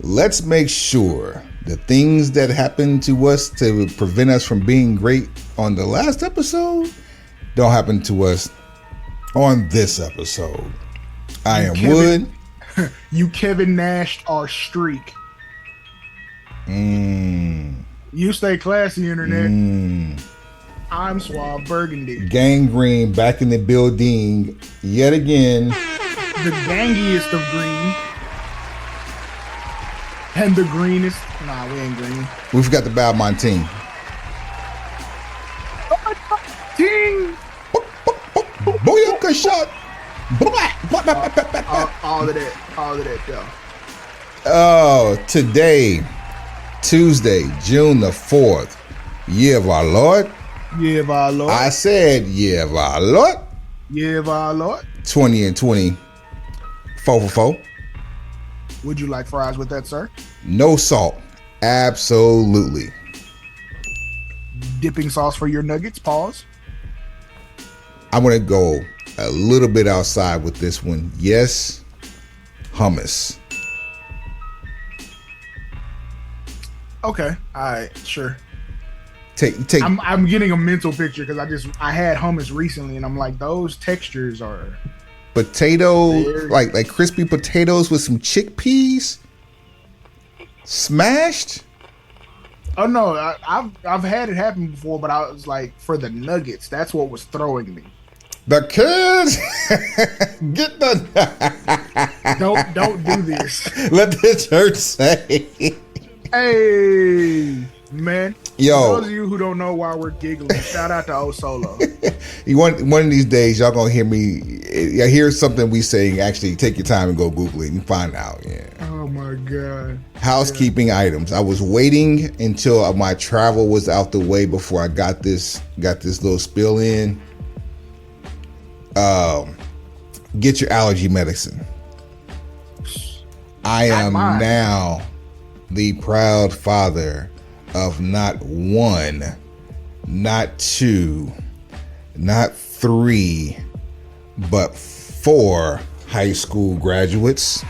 let's make sure the things that happened to us to prevent us from being great on the last episode don't happen to us on this episode. I am Wood. You Kevin Nash our streak. You stay classy, internet. I'm Suave Burgundy. Gangrene back in the building yet again. The gangiest of green. And the greenest. Nah, we ain't green. We forgot the Balmont team. Ding! Booyaka shot. All of that, though. Oh, today, Tuesday, June the 4th, year of our Lord. Year of our Lord. I said year of our Lord. Year of our Lord. 20 and 20. 4 for 4. Would you like fries with that, sir? No salt. Absolutely. Dipping sauce for your nuggets. Pause. I'm going to go a little bit outside with this one. Yes, hummus. Okay. All right. Sure. Take. I'm getting a mental picture because I had hummus recently and I'm like, those textures are potato, like crispy potatoes with some chickpeas smashed. Oh no, I've had it happen before, but I was like, for the nuggets, that's what was throwing me. The kids get the don't do this. Let the church say. Hey man. Yo, for those of you who don't know why we're giggling, shout out to O Solo. One of these days, y'all gonna hear me. I hear something we saying. Actually, take your time and go Google it and find out. Yeah. Oh my god. Housekeeping items. I was waiting until my travel was out the way before I got this little spill in. Get your allergy medicine. I am now the proud father of not one, not two, not three, but 4 high school graduates.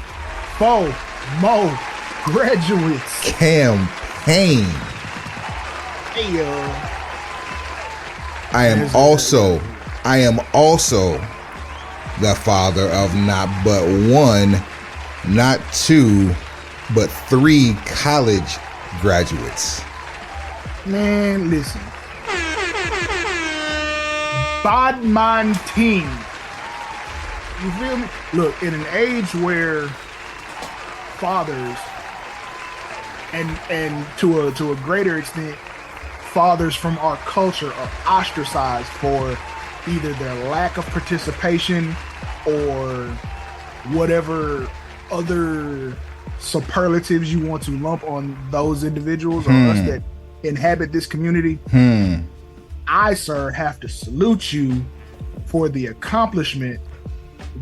4 more graduates. Campaign. Hey yo. I am also the father of not but 1, not 2, but 3 college graduates. Man, listen. Bodman team. You feel me? Look, in an age where fathers and to a greater extent, fathers from our culture are ostracized for either their lack of participation or whatever other superlatives you want to lump on those individuals or us that inhabit this community. I, sir, have to salute you for the accomplishment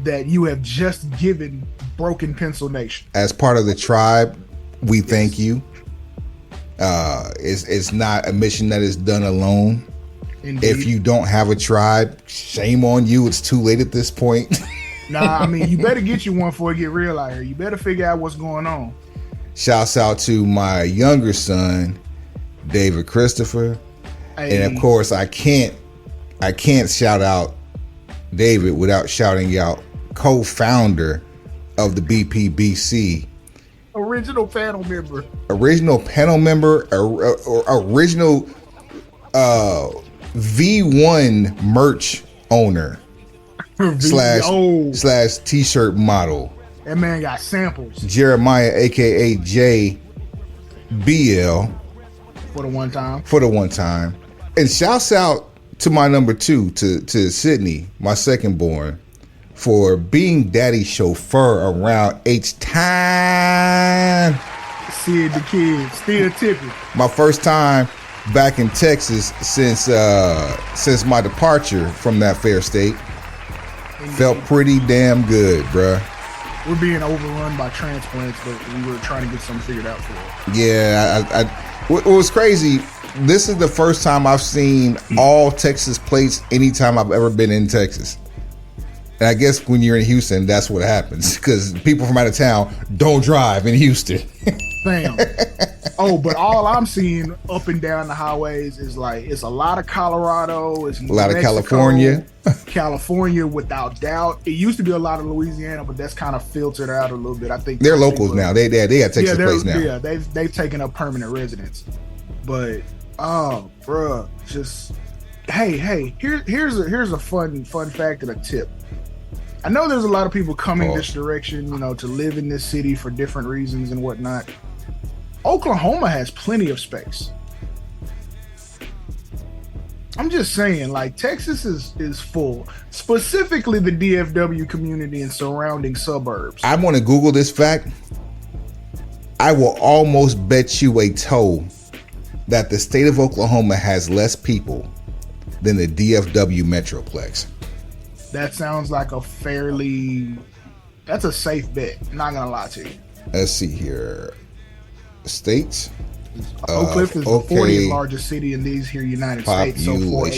that you have just given Broken Pencil Nation. As part of the tribe, we thank you. It's not a mission that is done alone. Indeed. If you don't have a tribe, shame on you. It's too late at this point. Nah, I mean, you better get you one before it get real out here. You better figure out what's going on. Shouts out to my younger son, David Christopher. Hey. And of course, I can't shout out David without shouting out co-founder of the BPBC. Original panel member, original V1 merch owner slash t-shirt model. That man got samples. Jeremiah, aka JBL, for the one time. And shouts out to my number 2, to Sydney, my second born, for being daddy's chauffeur around H-Time. See the kids still tipping. My first time back in Texas since my departure from that fair state. Indeed. Felt pretty damn good, bruh. We're being overrun by transplants, but we were trying to get something figured out for it. Yeah, what was crazy, this is the first time I've seen all Texas plates anytime I've ever been in Texas. And I guess when you're in Houston, that's what happens because people from out of town don't drive in Houston. Bam. Oh, but all I'm seeing up and down the highways is like it's a lot of Colorado, it's A lot of California. California, without doubt. It used to be a lot of Louisiana, but that's kind of filtered out a little bit. I think They're locals now. They got Texas place now. Yeah, they've taken up permanent residence. But bruh, just hey, here's a fun fact and a tip. I know there's a lot of people coming this direction, to live in this city for different reasons and whatnot. Oklahoma has plenty of space. I'm just saying, like, Texas is full, specifically the DFW community and surrounding suburbs. I want to Google this fact. I will almost bet you a toe that the state of Oklahoma has less people than the DFW Metroplex. That sounds like that's a safe bet. Not gonna lie to you. Let's see here. States. Oak Cliff is the 40th largest city in these here United States. So for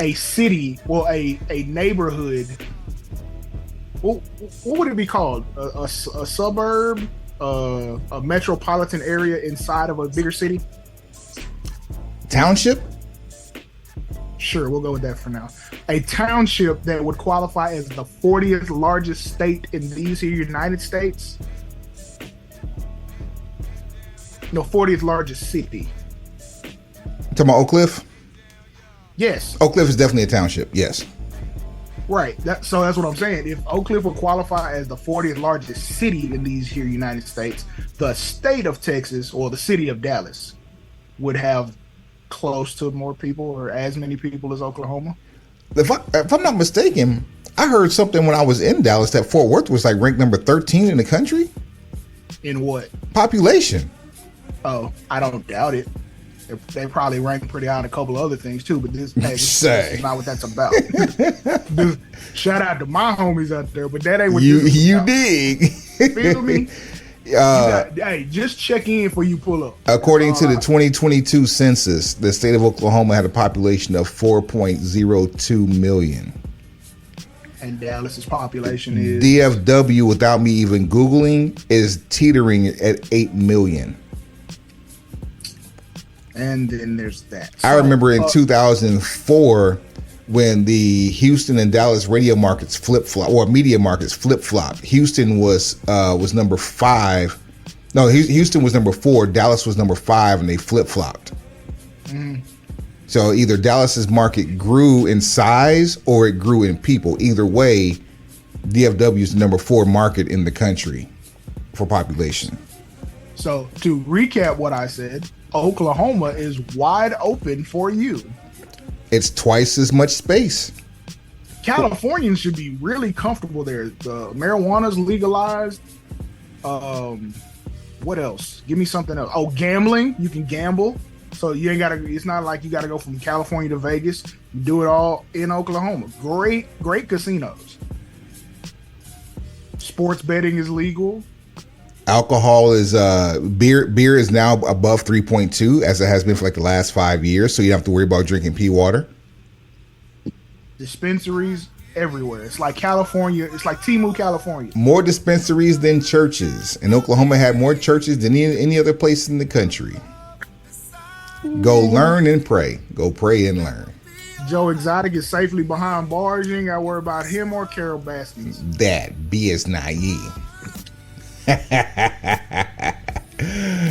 a city, a neighborhood, what would it be called? A suburb, a metropolitan area inside of a bigger city? Township? Sure, we'll go with that for now. A township that would qualify as the 40th largest state in these here United States. No, 40th largest city. You talking about Oak Cliff? Yes. Oak Cliff is definitely a township, yes. Right. So that's what I'm saying. If Oak Cliff would qualify as the 40th largest city in these here United States, the state of Texas or the city of Dallas would have close to more people or as many people as Oklahoma. If I'm not mistaken, I heard something when I was in Dallas that Fort Worth was like ranked number 13 in the country. In what? Population. Oh, I don't doubt it. They probably rank pretty high on a couple of other things too, but this is not what that's about. Shout out to my homies out there, but that ain't what you dig. Feel me? Hey, just check in before you pull up. According to the 2022 census, the state of Oklahoma had a population of 4.02 million. And Dallas's population is DFW, without me even Googling, is teetering at 8 million. And then there's that. I remember in 2004 when the Houston and Dallas radio markets flip-flop, or media markets flip-flop. Houston was number 5. No, Houston was number 4. Dallas was number 5, and they flip-flopped. So either Dallas's market grew in size or it grew in people. Either way, DFW is the number 4 market in the country for population. So to recap what I said, Oklahoma is wide open for you. It's twice as much space. Californians should be really comfortable there. The marijuana's legalized. What else? Give me something else. Oh, gambling. You can gamble. So you ain't gotta. It's not like you gotta go from California to Vegas. You do it all in Oklahoma. Great casinos. Sports betting is legal. Alcohol is beer is now above 3.2 as it has been for like the last 5 years. So you don't have to worry about drinking pea water. Dispensaries everywhere. It's like California. It's like Timu, California. More dispensaries than churches. And Oklahoma had more churches than any other place in the country. Go learn and pray. Go pray and learn. Joe Exotic is safely behind bars. You ain't got to worry about him or Carol Baskins. That be as naive.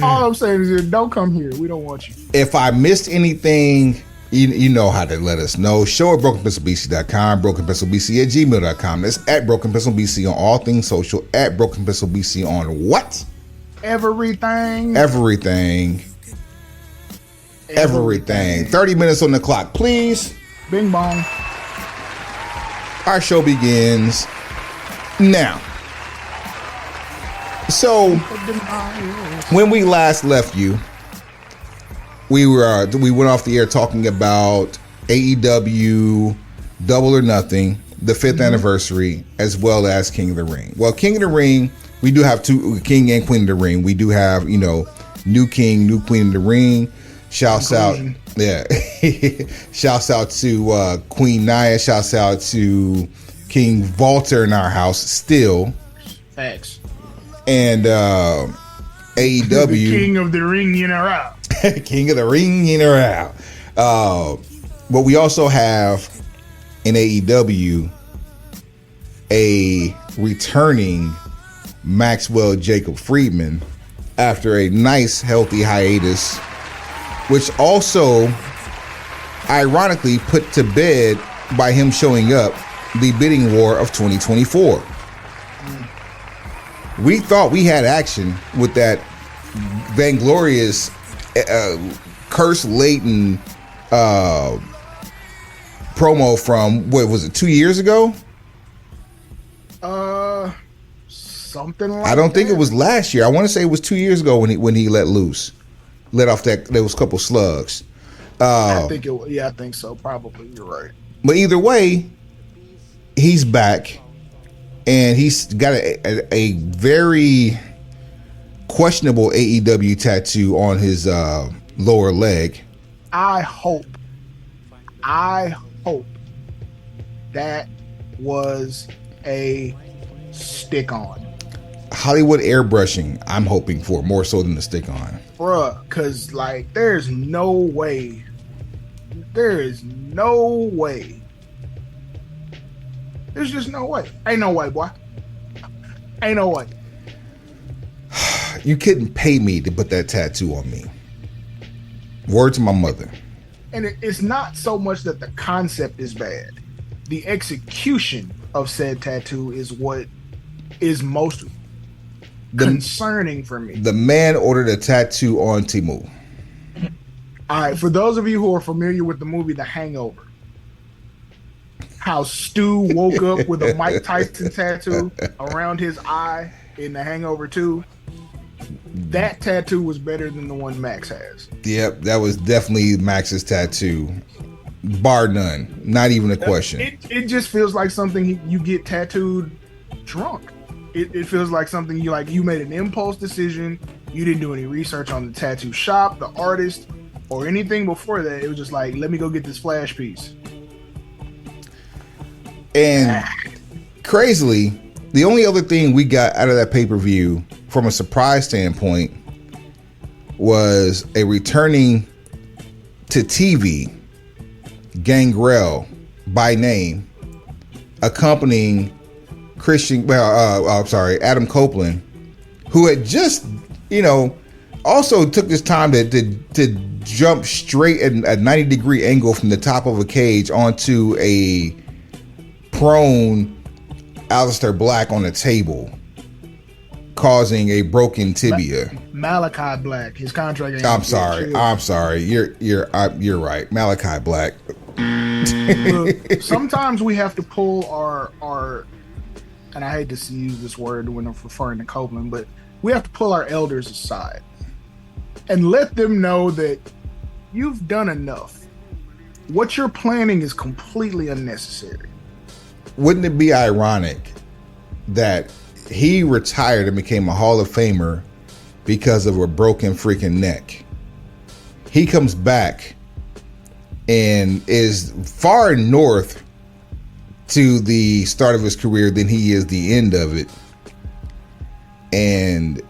All I'm saying is don't come here. We don't want you. If I missed anything, you know how to let us know. Show at BrokenPencilBC.com, BrokenPencilBC@gmail.com. That's at BrokenPencilBC on all things social. At BrokenPencilBC on what? Everything. 30 minutes on the clock, please. Bing bong. Our show begins now. So, when we last left you, we went off the air talking about AEW Double or Nothing, the 5th anniversary, as well as King of the Ring. Well, King of the Ring, we do have two, King and Queen of the Ring. We do have, new King, new Queen of the Ring. Shouts out, yeah. Shouts out to Queen Nia. Shouts out to King Walter in our house still. Facts. And AEW. The King of the Ring in or out. King of the Ring in or out. But we also have in AEW a returning Maxwell Jacob Friedman after a nice healthy hiatus, which also ironically put to bed by him showing up the bidding war of 2024. We thought we had action with that vainglorious curse laden promo from, what was it, 2 years ago? Something like I don't think that. it was last year. I want to say it was 2 years ago when he let off that, there was a couple slugs. I think so. Probably, you're right. But either way, he's back, and he's got a very questionable AEW tattoo on his lower leg. I hope that was a stick-on. Hollywood airbrushing, I'm hoping for, more so than the stick-on. Bruh, because, like, there's no way. There's just no way. Ain't no way, boy. Ain't no way. You couldn't pay me to put that tattoo on me. Word to my mother. And it's not so much that the concept is bad. The execution of said tattoo is what is most concerning for me. The man ordered a tattoo on Temu. All right, for those of you who are familiar with the movie The Hangover, how Stu woke up with a Mike Tyson tattoo around his eye in The Hangover 2, that tattoo was better than the one Max has. Yep, that was definitely Max's tattoo, bar none. Not even a question. It just feels like something you get tattooed drunk. It feels like something you made an impulse decision. You didn't do any research on the tattoo shop, the artist, or anything before that. It was just like, let me go get this flash piece. And crazily, the only other thing we got out of that pay-per-view from a surprise standpoint was a returning to TV Gangrel by name, accompanying Adam Copeland, who had just, also took this time to jump straight at a 90-degree angle from the top of a cage onto a prone Aleister Black on a table, causing a broken tibia. Malachi Black, his contract. I'm sorry. You're right. Malachi Black. Look, sometimes we have to pull our, and I hate to use this word when I'm referring to Copeland, but we have to pull our elders aside and let them know that you've done enough. What you're planning is completely unnecessary. Wouldn't it be ironic that he retired and became a Hall of Famer because of a broken freaking neck? He comes back and is far north to the start of his career than he is the end of it. And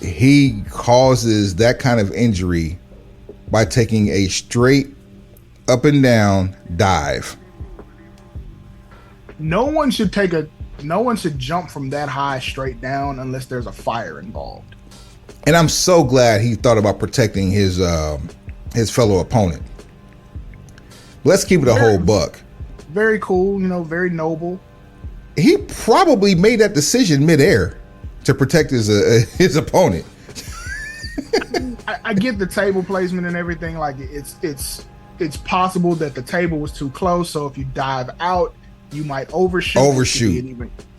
he causes that kind of injury by taking a straight up and down dive. No one should jump from that high straight down unless there's a fire involved. And I'm so glad he thought about protecting his fellow opponent. Let's keep it a whole buck. Very cool, very noble. He probably made that decision midair to protect his opponent. I get the table placement and everything. Like it's possible that the table was too close, so if you dive out, you might overshoot.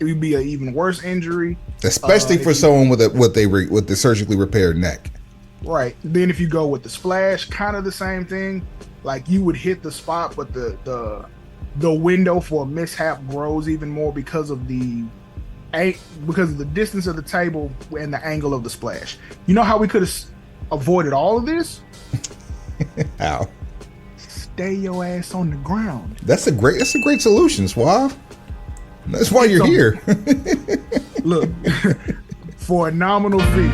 It would be an even worse injury, especially for someone with the surgically repaired neck. Right. Then if you go with the splash, kind of the same thing. Like you would hit the spot, but the window for a mishap grows even more because of the distance of the table and the angle of the splash. You know how we could have avoided all of this? How? Stay your ass on the ground. That's a great solution, Suave. That's why you're here. Look, for a nominal fee.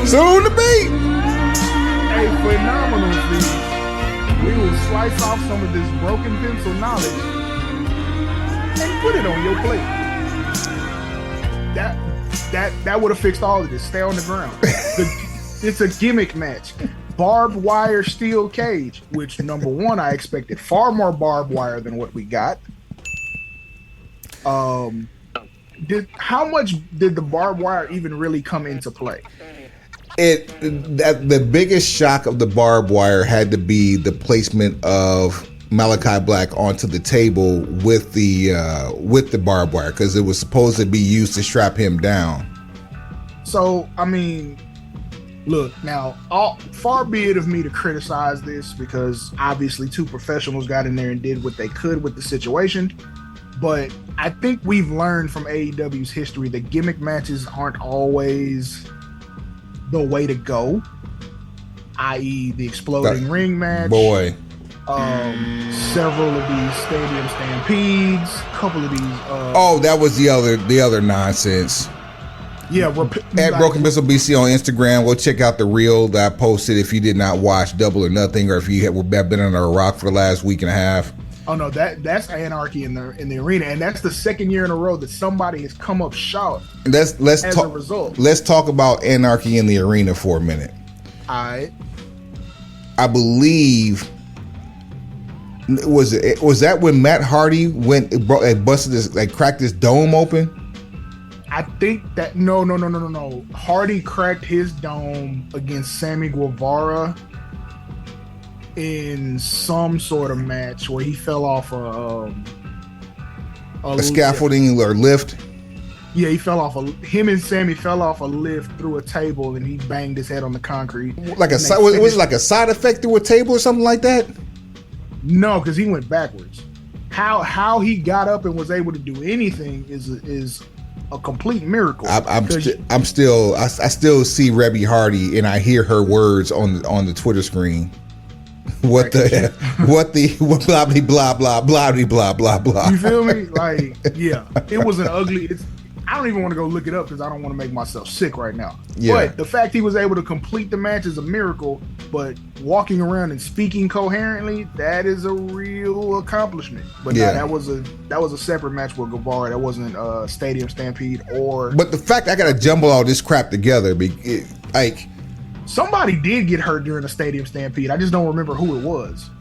Soon to be. A phenomenal fee. We will slice off some of this broken pencil knowledge and put it on your plate. That would have fixed all of this. Stay on the ground. It's a gimmick match. Barbed wire steel cage, which number one, I expected far more barbed wire than what we got. How much did the barbed wire even really come into play? The biggest shock of the barbed wire had to be the placement of Malachi Black onto the table with the barbed wire, because it was supposed to be used to strap him down. So, I mean, look, now, far be it of me to criticize this, because obviously two professionals got in there and did what they could with the situation. But I think we've learned from AEW's history that gimmick matches aren't always the way to go, i.e. the exploding ring match. Boy. Several of these stadium stampedes, a couple of these. That was the other nonsense. Yeah, at Broken Pistol BC on Instagram. Go check out the reel that I posted if you did not watch Double or Nothing, or if you have been under a rock for the last week and a half. Oh no, that's Anarchy in the arena, and that's the second year in a row that somebody has come up short. As a result. Let's talk about Anarchy in the arena for a minute. All right. I believe was that when Matt Hardy busted this, cracked his dome open? I think that no. Hardy cracked his dome against Sammy Guevara in some sort of match where he fell off a scaffolding or lift. Yeah, him and Sammy fell off a lift through a table, and he banged his head on the concrete. Was it like a side effect through a table or something like that? No, because he went backwards. How he got up and was able to do anything is a complete miracle. I still see Rebby Hardy, and I hear her words on the Twitter screen. What the blah blah blah blah blah blah blah. You feel me? Like, yeah, it was an ugly. I don't even want to go look it up because I don't want to make myself sick right now. Yeah. But the fact he was able to complete the match is a miracle. But walking around and speaking coherently, that is a real accomplishment. But yeah, that was a separate match with Guevara. That wasn't a Stadium Stampede or. But the fact I got to jumble all this crap together, somebody did get hurt during a Stadium Stampede. I just don't remember who it was.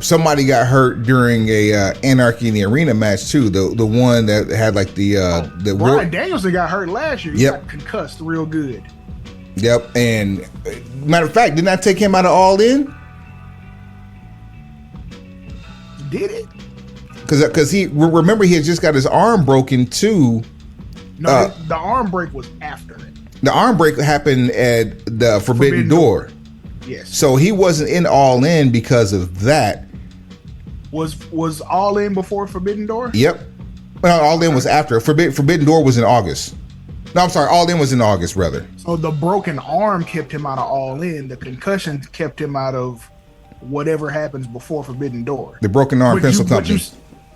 Somebody got hurt during a Anarchy in the Arena match too. The one that had the Bryan Danielson got hurt last year. He got concussed real good. Yep. And matter of fact, didn't I take him out of All In? Did it? Because he had just got his arm broken too. No, the arm break was after it. The arm break happened at the Forbidden Door. Yes. So he wasn't in All In because of that. Was All In before Forbidden Door? Yep. Well, All In was after. Forbidden Door was in August. No, I'm sorry. All In was in August, rather. So the broken arm kept him out of All In. The concussion kept him out of whatever happens before Forbidden Door. The broken arm pencil company.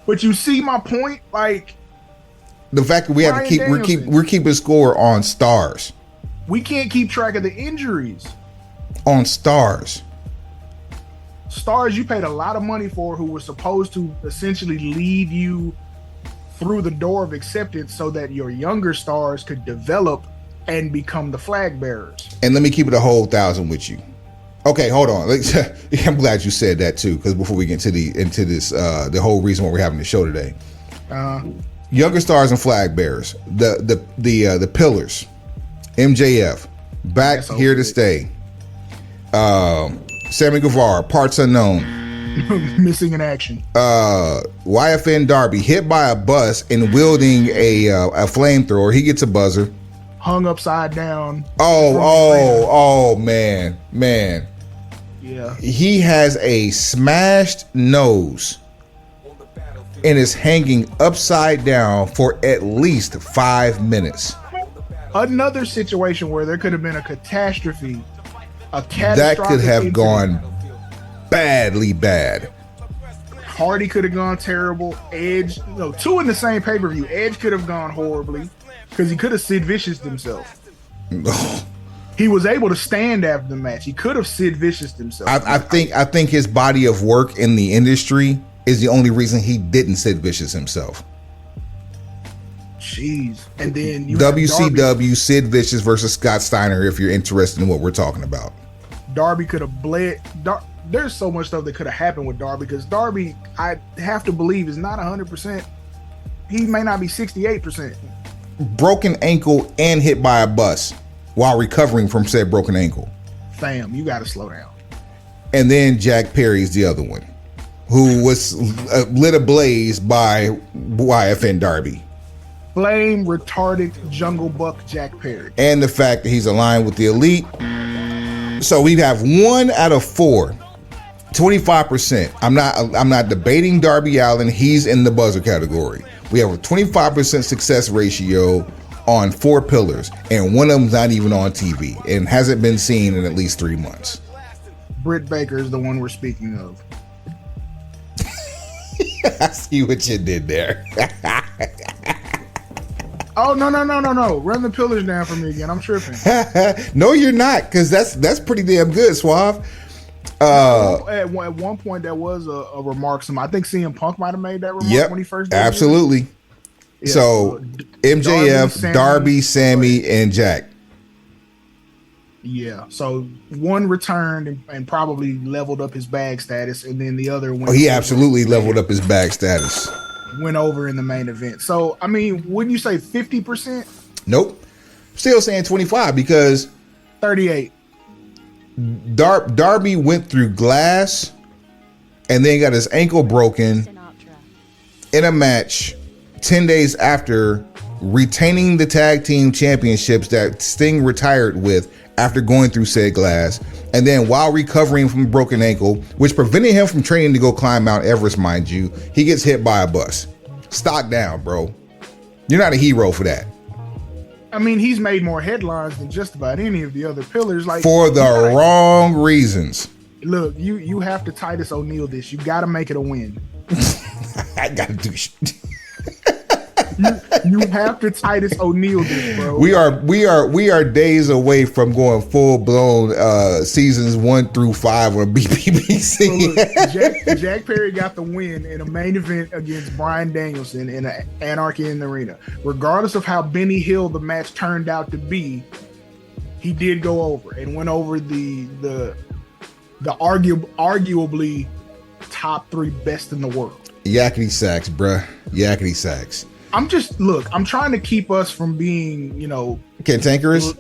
But you see my point? Like, the fact that we have to we're keeping score on stars. We can't keep track of the injuries. On stars you paid a lot of money for, who were supposed to essentially lead you through the door of acceptance so that your younger stars could develop and become the flag bearers. And let me keep it a whole 1,000 with you. Okay, hold on. I'm glad you said that too, because before we get into this, the whole reason why we're having the show today, younger stars and flag bearers, the pillars, MJF, back here to stay. Sammy Guevara, parts unknown. Missing in action. YFN Darby hit by a bus and wielding a flamethrower. He gets a buzzer. Hung upside down. Oh man. Yeah. He has a smashed nose and is hanging upside down for at least 5 minutes. Another situation where there could have been a catastrophe. That could have gone badly bad. Hardy could have gone terrible. Edge, no, two in the same pay-per-view. Edge could have gone horribly because he could have Sid Vicious himself. He was able to stand after the match. He could have Sid Vicious himself. I think his body of work in the industry is the only reason he didn't Sid Vicious himself. Jeez. And then you WCW Sid Vicious versus Scott Steiner, if you're interested in what we're talking about. Darby could have bled. There's so much stuff that could have happened with Darby because Darby, I have to believe, is not 100%. He may not be 68%. Broken ankle and hit by a bus while recovering from said broken ankle. Fam, you got to slow down. And then Jack Perry's the other one, who was lit ablaze by YFN Darby. Blame retarded Jungle Buck Jack Perry. And the fact that he's aligned with the Elite. So we'd have 1 out of 4. 25%. I'm not debating Darby Allin. He's in the buzzer category. We have a 25% success ratio on 4 pillars, and one of them's not even on TV and hasn't been seen in at least 3 months. Britt Baker is the one we're speaking of. I see what you did there. Oh, no. Run the pillars down for me again. I'm tripping. No, you're not, because that's pretty damn good, Suave. At one point, there was a remark. I think CM Punk might have made that remark when he first did absolutely. Yeah, so MJF, Darby, Sammy, and Jack. Yeah. So one returned and probably leveled up his bag status, and then the other went. Oh, he absolutely leveled up his bag status. Went over in the main event. So, I mean, wouldn't you say 50%? Nope. Still saying 25 because 38. Darby went through glass and then got his ankle broken in a match 10 days after retaining the tag team championships that Sting retired with after going through said glass. And then while recovering from a broken ankle, which prevented him from training to go climb Mount Everest, mind you, he gets hit by a bus. Stock down, bro. You're not a hero for that. I mean, he's made more headlines than just about any of the other pillars. Like for the wrong reasons. Look, you have to Titus O'Neil this. You got to make it a win. I got to do shit. You have to Titus O'Neil this, bro. We are days away from going full blown seasons 1 through 5 on BPBC. So look, Jack Perry got the win in a main event against Bryan Danielson in Anarchy in the Arena. Regardless of how Benny Hill the match turned out to be, he did go over and went over the arguably top 3 best in the world. Yakety sacks, bruh. Yakety sacks. I'm trying to keep us from being, cantankerous.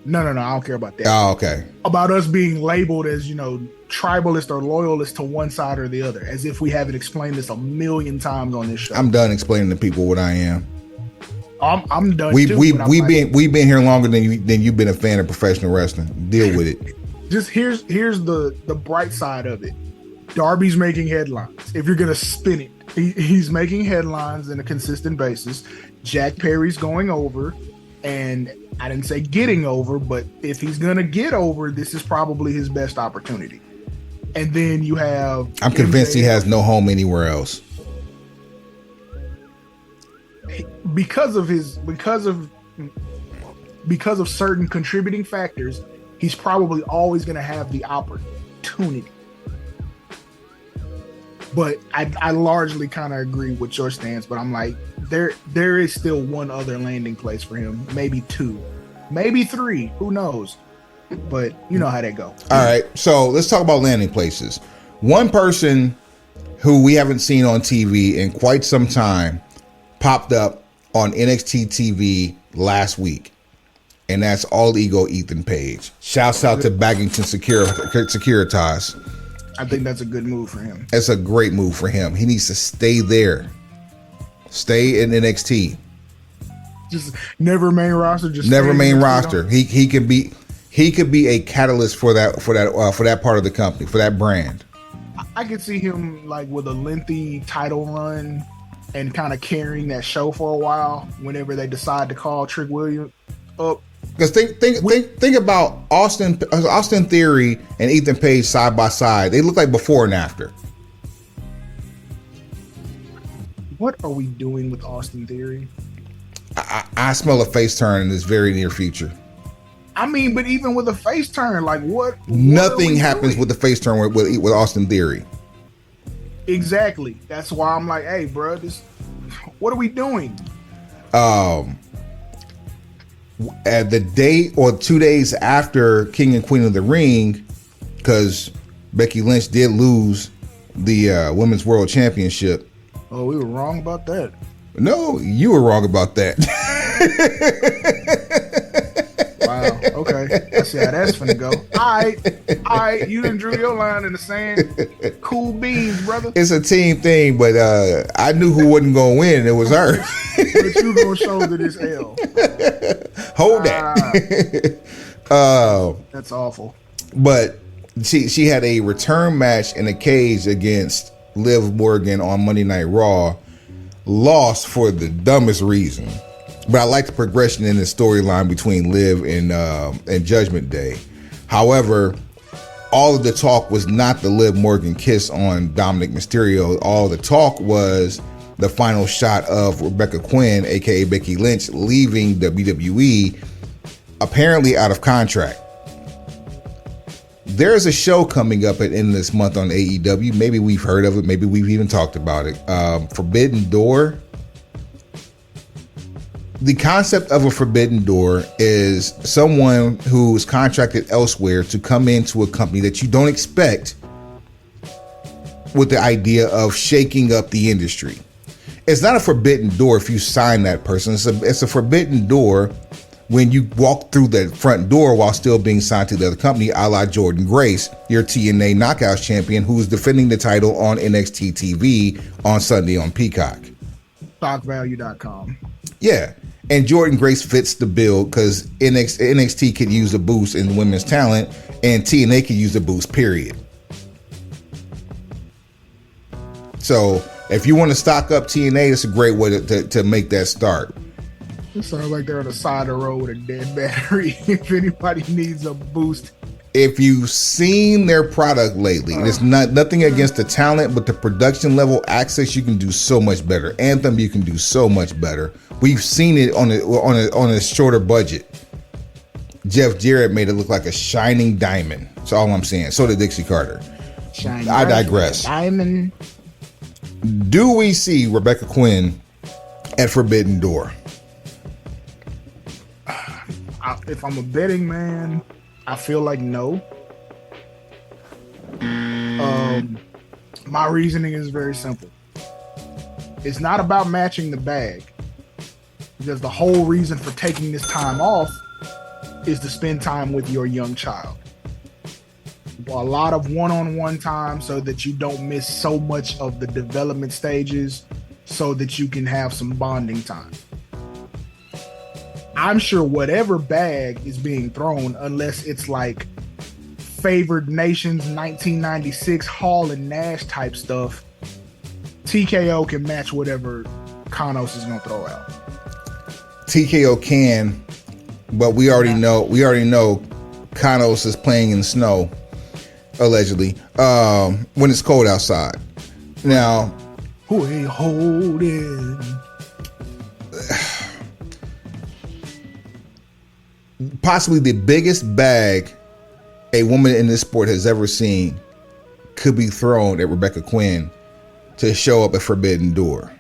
No, I don't care about that. Oh, okay. About us being labeled as, tribalist or loyalist to one side or the other, as if we haven't explained this a million times on this show. I'm done explaining to people what I am. I'm done. We've been here longer than you've been a fan of professional wrestling. Deal with it. Just here's the bright side of it. Darby's making headlines. If you're gonna spin it. He's making headlines on a consistent basis. Jack Perry's going over, and I didn't say getting over, but if he's going to get over, this is probably his best opportunity. And then you have... I'm convinced he has no home anywhere else. Because of certain contributing factors, he's probably always going to have the opportunity. But I largely kind of agree with your stance, but I'm like, there is still one other landing place for him. Maybe 2, maybe 3, who knows? But you know how that go. All right, so let's talk about landing places. One person who we haven't seen on TV in quite some time popped up on NXT TV last week, and that's All Ego Ethan Page. Shouts out to Baggington Securitas. I think that's a good move for him. It's a great move for him. He needs to stay there. Stay in NXT. Just never main roster. Just never main roster. He could be a catalyst for that part of the company, for that brand. I could see him like with a lengthy title run and kind of carrying that show for a while whenever they decide to call Trick Williams up. Because think about Austin Theory and Ethan Page side by side. They look like before and after. What are we doing with Austin Theory? I smell a face turn in this very near future. I mean, but even with a face turn, like what? Nothing happens with the face turn with Austin Theory. Exactly. That's why I'm like, hey, bro, what are we doing? At the day or 2 days after King and Queen of the Ring, because Becky Lynch did lose the Women's World Championship. Oh, we were wrong about that. No, you were wrong about that. Wow. Okay. Let's see how that's finna go. All right. You done drew your line in the sand. Cool beans, brother. It's a team thing, but I knew who wasn't gonna win. It was her. But you gonna shoulder this L. Hold that. That's awful. But she had a return match in a cage against Liv Morgan on Monday Night Raw. Lost for the dumbest reason. But I like the progression in the storyline between Liv and Judgment Day. However, all of the talk was not the Liv Morgan kiss on Dominic Mysterio. All the talk was the final shot of Rebecca Quinn, aka Becky Lynch, leaving WWE, apparently out of contract. There's a show coming up at the end of this month on AEW. Maybe we've heard of it. Maybe we've even talked about it. Forbidden Door. The concept of a forbidden door is someone who is contracted elsewhere to come into a company that you don't expect with the idea of shaking up the industry. It's not a forbidden door if you sign that person. It's a forbidden door when you walk through the front door while still being signed to the other company, a la Jordynne Grace, your TNA Knockouts champion, who is defending the title on NXT TV on Sunday on Peacock. StockValue.com. Yeah. And Jordynne Grace fits the bill because NXT could use a boost in women's talent and TNA could use a boost, period. So if you want to stock up TNA, it's a great way to make that start. It sounds like they're on the side of the road with a dead battery. If anybody needs a boost. If you've seen their product lately, and it's nothing against the talent, but the production level access, you can do so much better. Anthem, you can do so much better. We've seen it on a shorter budget. Jeff Jarrett made it look like a shining diamond. That's all I'm saying. So did Dixie Carter. I digress. Diamond. Do we see Rebecca Quinn at Forbidden Door? If I'm a betting man, I feel like no. My reasoning is very simple. It's not about matching the bag, because the whole reason for taking this time off is to spend time with your young child. A lot of one-on-one time so that you don't miss so much of the development stages, so that you can have some bonding time. I'm sure whatever bag is being thrown, unless it's like Favored Nations 1996 Hall and Nash type stuff, TKO can match whatever Kanos is going to throw out. TKO can, but we already know Kanos is playing in the snow, allegedly, when it's cold outside. Now, who he holding? Possibly the biggest bag a woman in this sport has ever seen could be thrown at Rebecca Quinn to show up at Forbidden Door.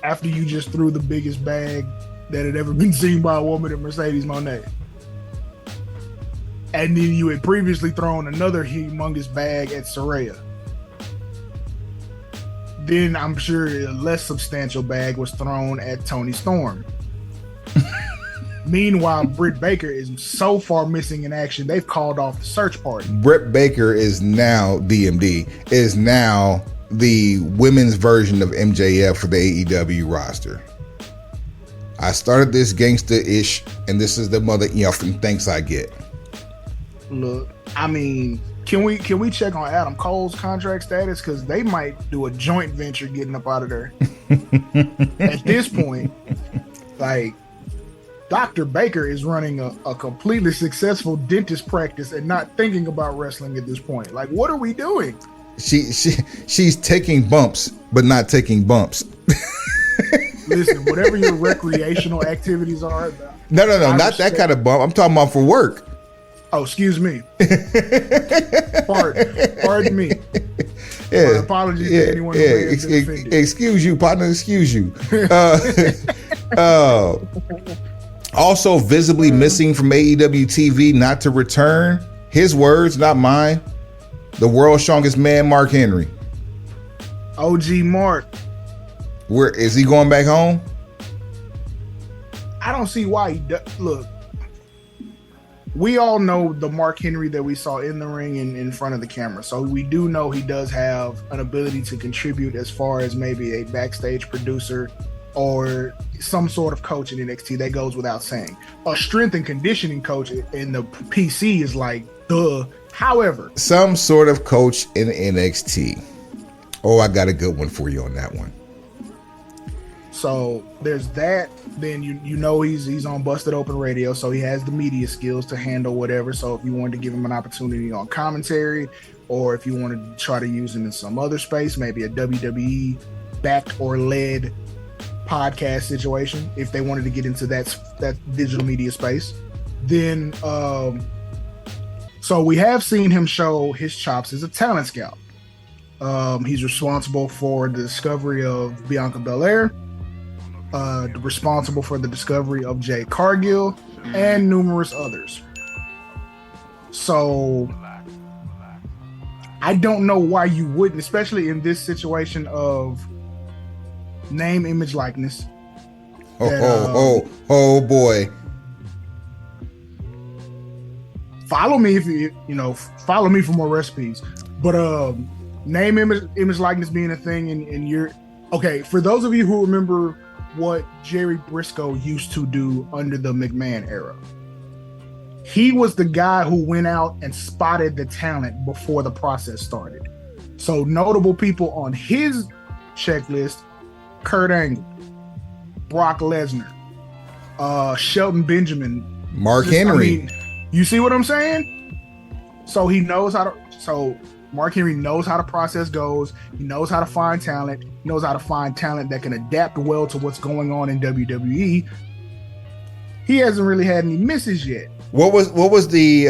After you just threw the biggest bag that had ever been seen by a woman at Mercedes Moné. And then you had previously thrown another humongous bag at Saraya. Then I'm sure a less substantial bag was thrown at Toni Storm. Meanwhile, Britt Baker is so far missing in action, they've called off the search party. Britt Baker is now DMD, is now the women's version of MJF for the AEW roster. I started this gangsta-ish, and this is the mother effing thanks I get. Look, I mean, can we check on Adam Cole's contract status? Because they might do a joint venture getting up out of there. At this point, like, Dr. Baker is running a completely successful dentist practice and not thinking about wrestling at this point. Like, what are we doing? She's taking bumps, but not taking bumps. Listen, whatever your recreational activities are. No, not that kind of bump. I'm talking about for work. Oh, excuse me. Pardon me. Yeah. My apologies to anyone who may have been offended. Excuse you, partner. Excuse you. Also visibly missing from AEW TV, not to return. His words, not mine. The world's strongest man, Mark Henry. OG Mark. Where is he going back home? I don't see why he does. Look, we all know the Mark Henry that we saw in the ring and in front of the camera. So we do know he does have an ability to contribute as far as maybe a backstage producer or some sort of coach in NXT. That goes without saying. A strength and conditioning coach in the PC is like, duh. However, some sort of coach in NXT. Oh, I got a good one for you on that one. So there's that. Then you know he's on Busted Open Radio, so he has the media skills to handle whatever. So if you wanted to give him an opportunity on commentary, or if you wanted to try to use him in some other space, maybe a WWE backed or led podcast situation, if they wanted to get into that digital media space, then so we have seen him show his chops as a talent scout. He's responsible for the discovery of Bianca Belair, responsible for the discovery of Jade Cargill, and numerous others. So I don't know why you wouldn't, especially in this situation of name, image, likeness. Oh boy. Follow me if you follow me for more recipes. But name, image, likeness being a thing, and you're okay. For those of you who remember what Jerry Briscoe used to do under the McMahon era, he was the guy who went out and spotted the talent before the process started. So notable people on his checklist: Kurt Angle, Brock Lesnar, Shelton Benjamin, Mark Henry. You see what I'm saying? So he knows how to. So Mark Henry knows how the process goes. He knows how to find talent. He knows how to find talent that can adapt well to what's going on in WWE. He hasn't really had any misses yet. What was the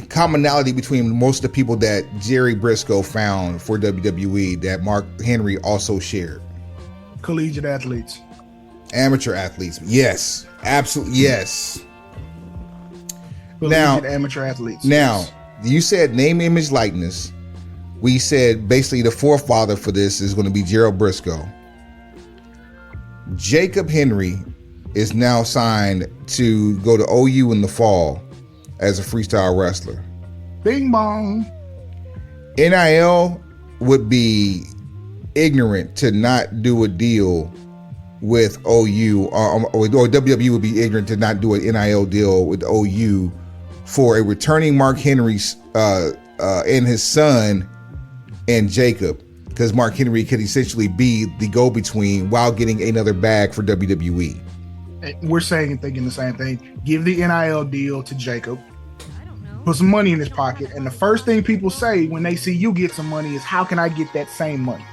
commonality between most of the people that Jerry Briscoe found for WWE that Mark Henry also shared? Collegiate athletes. Amateur athletes. Yes. Absolutely. Yes. Collegiate amateur athletes. Now, yes. You said name, image, likeness. We said basically the forefather for this is going to be Gerald Briscoe. Jacob Henry is now signed to go to OU in the fall as a freestyle wrestler. Bing bong. NIL would be ignorant to not do a deal with OU, or WWE would be ignorant to not do an NIL deal with OU for a returning Mark Henry and his son and Jacob, because Mark Henry could essentially be the go-between while getting another bag for WWE. We're saying and thinking the same thing. Give the NIL deal to Jacob, put some money in his pocket, and the first thing people say when they see you get some money is, how can I get that same money?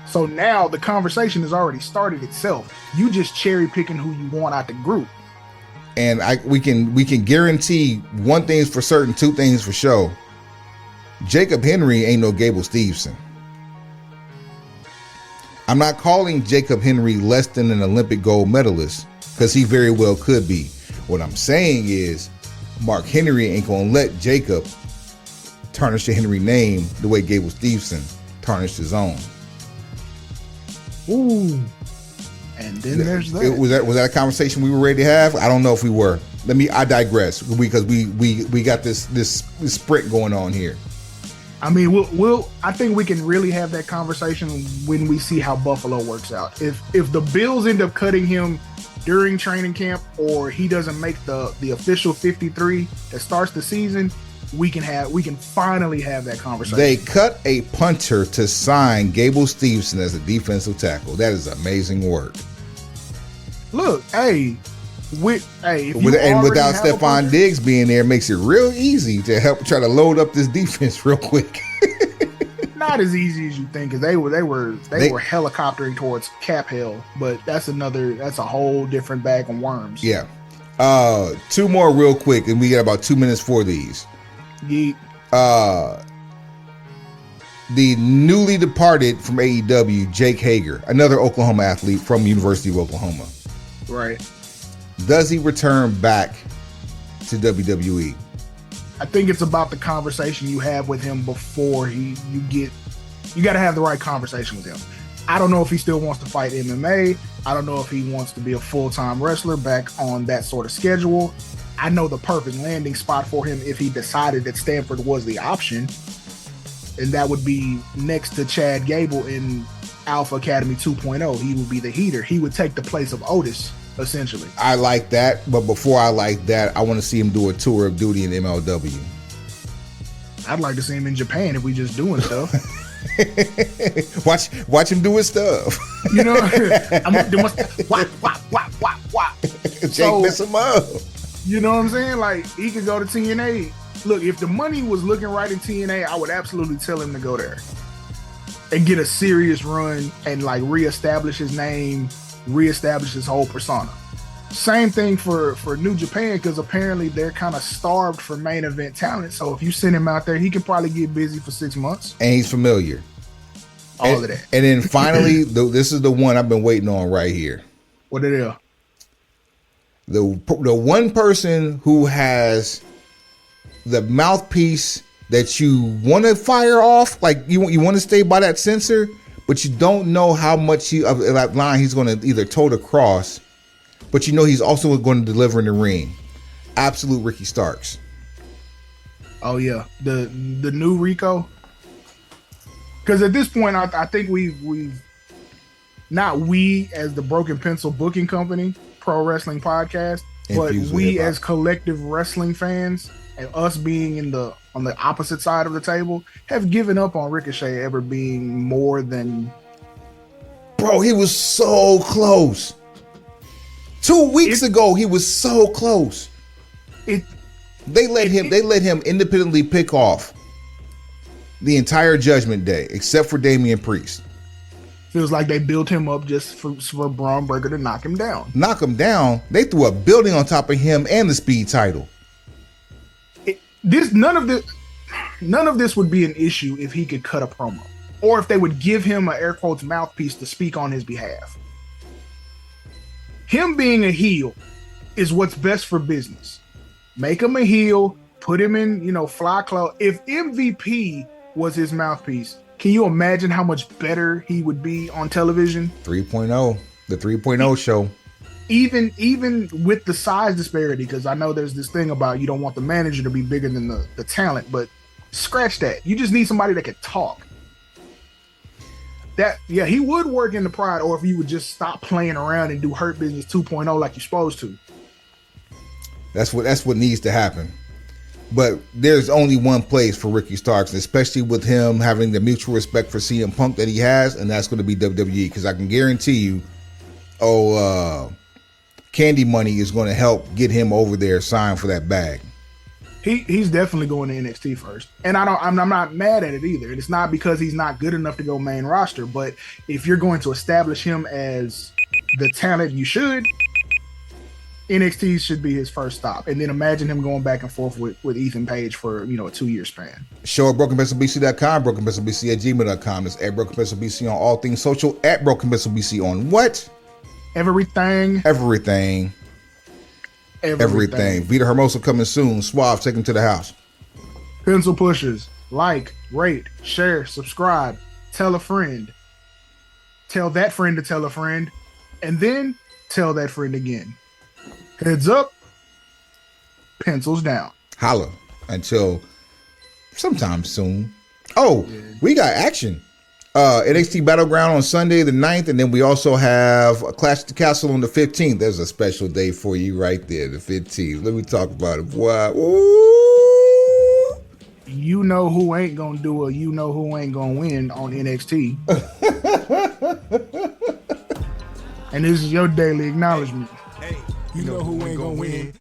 So now the conversation has already started itself. You just cherry picking who you want out the group. And we can guarantee one thing's for certain, two things for sure. Jacob Henry ain't no Gable Steveson. I'm not calling Jacob Henry less than an Olympic gold medalist, because he very well could be. What I'm saying is Mark Henry ain't gonna let Jacob tarnish the Henry name the way Gable Steveson tarnished his own. Ooh. And then there's that. Was that a conversation we were ready to have? I don't know if we were. I digress, because we got this sprint going on here. I mean, we'll I think we can really have that conversation when we see how Buffalo works out. If the Bills end up cutting him during training camp, or he doesn't make the official 53 that starts the season, we can finally have that conversation. They cut a punter to sign Gable Steveson as a defensive tackle. That is amazing work. Look, without Stephon Diggs being there, makes it real easy to help try to load up this defense real quick. Not as easy as you think, because they were helicoptering towards Cap Hill, but that's a whole different bag of worms. Yeah. Two more real quick, and we got about 2 minutes for these. Yeet. The newly departed from AEW, Jake Hager, another Oklahoma athlete from University of Oklahoma. Right. Does he return back to WWE? I think it's about the conversation you have with him before you got to have the right conversation with him. I don't know if he still wants to fight MMA. I don't know if he wants to be a full-time wrestler back on that sort of schedule. I know the perfect landing spot for him if he decided that Stanford was the option, and that would be next to Chad Gable in Alpha Academy 2.0. He would be the heater. He would take the place of Otis, essentially. I like that, but before I like that, I want to see him do a tour of duty in MLW. I'd like to see him in Japan if we just doing stuff. watch him do his stuff. You know, I'm doing wah. Jake mess him up. You know what I'm saying? Like, he could go to TNA. Look, if the money was looking right in TNA, I would absolutely tell him to go there and get a serious run and like reestablish his name, reestablish his whole persona. Same thing for New Japan, because apparently they're kind of starved for main event talent. So if you send him out there, he can probably get busy for 6 months. And he's familiar. All of that. And then finally, this is the one I've been waiting on right here. What it is? The one person who has the mouthpiece that you want to fire off, like you want to stay by that sensor, but you don't know how much of that line he's going to either toe to cross, but you know he's also going to deliver in the ring. Absolute Ricky Starks. Oh yeah, the new Rico. Because at this point, I think we've not we as the Broken Pencil Booking Company, Pro Wrestling Podcast, but we as collective wrestling fans and us being on the opposite side of the table have given up on Ricochet ever being more than. Bro, he was so close. 2 weeks ago, he was so close. They let him independently pick off the entire Judgment Day, except for Damian Priest. Feels like they built him up just for Braun Breaker to knock him down. Knock him down. They threw a building on top of him and the Speed title. None of this would be an issue if he could cut a promo, or if they would give him an air quotes mouthpiece to speak on his behalf. Him being a heel is what's best for business. Make him a heel, put him in, fly club. If MVP was his mouthpiece, can you imagine how much better he would be on television? 3.0, the 3.0 show. Even with the size disparity, because I know there's this thing about you don't want the manager to be bigger than the talent, but scratch that. You just need somebody that can talk. He would work in the Pride, or if you would just stop playing around and do Hurt Business 2.0 like you're supposed to. That's what needs to happen. But there's only one place for Ricky Starks, especially with him having the mutual respect for CM Punk that he has, and that's going to be WWE. Because I can guarantee you, Candy Money is going to help get him over there signed for that bag. He's definitely going to NXT first, and I'm not mad at it either. And it's not because he's not good enough to go main roster, but if you're going to establish him as the talent you should, NXT should be his first stop. And then imagine him going back and forth with Ethan Page for a 2-year span. Show at BrokenPencilBC.com, BrokenPencilBC@gmail.com. It's at BrokenPencilBC on all things social, at BrokenPencilBC on what? Everything. Vita Hermosa coming soon. Suave, take him to the house. Pencil pushers. Like, rate, share, subscribe. Tell a friend. Tell that friend to tell a friend. And then tell that friend again. Heads up. Pencils down. Holla. Until sometime soon. Oh, we got action. NXT Battleground on Sunday the 9th, and then we also have a Clash at the Castle on the 15th. There's a special day for you right there, the 15th. Let me talk about it. What? Ooh. You know who ain't gonna do who ain't gonna win on NXT. And this is your daily acknowledgement. Hey, you know who ain't gonna win.